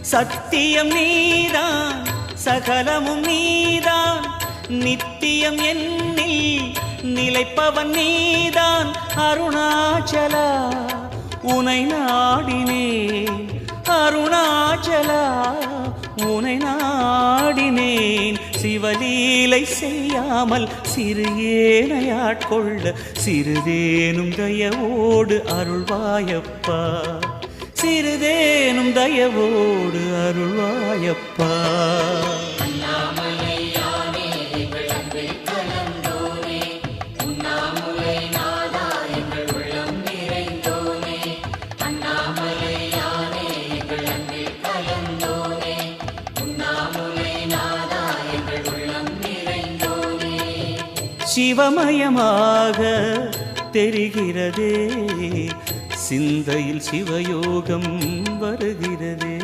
சத்தியம் நீதான் சகலமும் நீதான் நித்தியம் என்னில் நிலைப்பவன் நீதான் அருணாச்சலா உனை நாடினேன் அருணாச்சலா உனை நாடினேன் சிவலீலை செய்யாமல் சிறு ஏனையாட்கொள்ள சிறிதேனும் தயவோடு அருள்வாயப்பா சிறிதேனும் தயவோடு அருள்வாயப்பா சிவமயமாக தெரிகிறதே சிந்தையில் சிவயோகம் வருகிறது